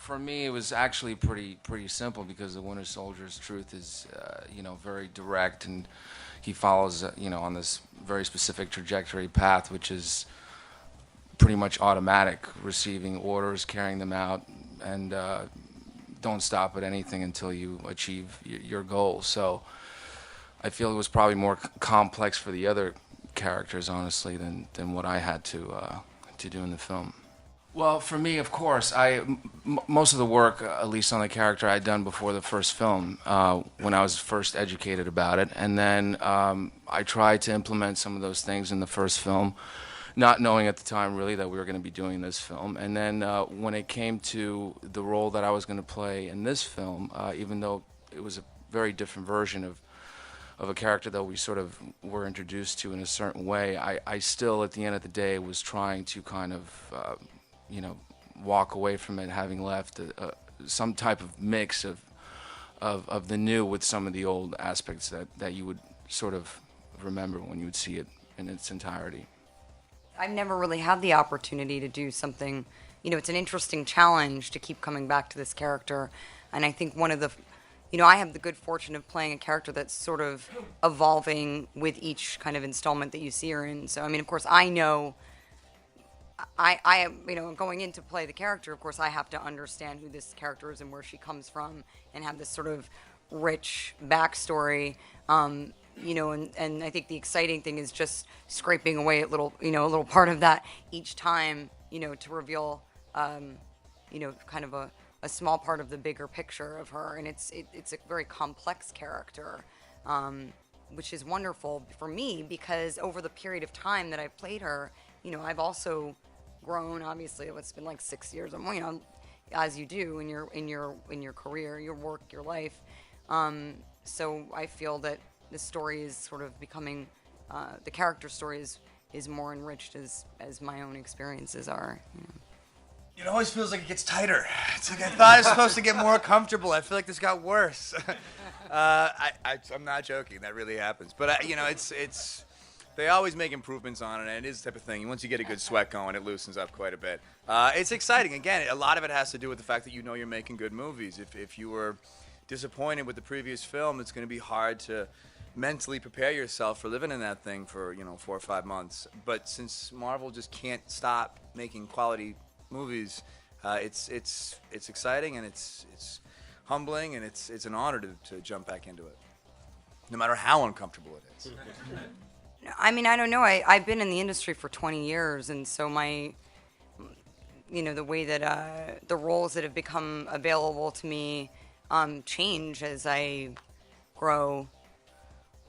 For me, it was actually pretty simple because the Winter Soldier's truth is, very direct, and he follows, on this very specific trajectory path, which is pretty much automatic, receiving orders, carrying them out, and don't stop at anything until you achieve your goal. So I feel it was probably more complex for the other characters, honestly, than what I had to do in the film. Well, for me, of course, most of the work, at least on the character, I'd done before the first film, when I was first educated about it, and then I tried to implement some of those things in the first film, not knowing at the time really that we were going to be doing this film. And then when it came to the role that I was going to play in this film, even though it was a very different version of a character that we sort of were introduced to in a certain way, I still, at the end of the day, was trying to kind of walk away from it, having left some type of mix of the new with some of the old aspects that you would sort of remember when you would see it in its entirety. I've never really had the opportunity to do something, it's an interesting challenge to keep coming back to this character. And I think one of the, I have the good fortune of playing a character that's sort of evolving with each kind of installment that you see her in. So, I mean, of course, I know I going in to play the character, of course, I have to understand who this character is and where she comes from and have this sort of rich backstory. And I think the exciting thing is just scraping away a little part of that each time, to reveal, kind of a small part of the bigger picture of her. And it's a very complex character, which is wonderful for me because over the period of time that I've played her, I've also grown. Obviously, it's been like 6 years. As you do in your career, your work, your life. So I feel that the story is sort of becoming, the character story is more enriched as my own experiences are. It always feels like it gets tighter. It's like I thought it was supposed to get more comfortable. I feel like this got worse. I'm not joking. That really happens. But it's. They always make improvements on it, and it is the type of thing. Once you get a good sweat going, it loosens up quite a bit. It's exciting. Again, a lot of it has to do with the fact that you're making good movies. If you were disappointed with the previous film, it's going to be hard to mentally prepare yourself for living in that thing for 4 or 5 months. But since Marvel just can't stop making quality movies, it's exciting, and it's humbling, and it's an honor to jump back into it, no matter how uncomfortable it is. I mean, I don't know. I've been in the industry for 20 years, and so the way that the roles that have become available to me change as I grow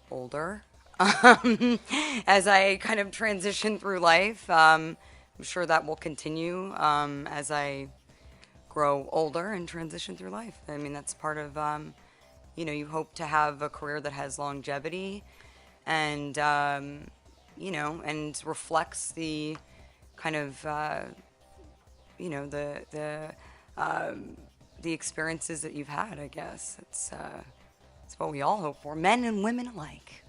older, as I kind of transition through life. I'm sure that will continue as I grow older and transition through life. I mean, that's part of, you hope to have a career that has longevity and, and reflects the kind of, the experiences that you've had, I guess. It's what we all hope for, men and women alike.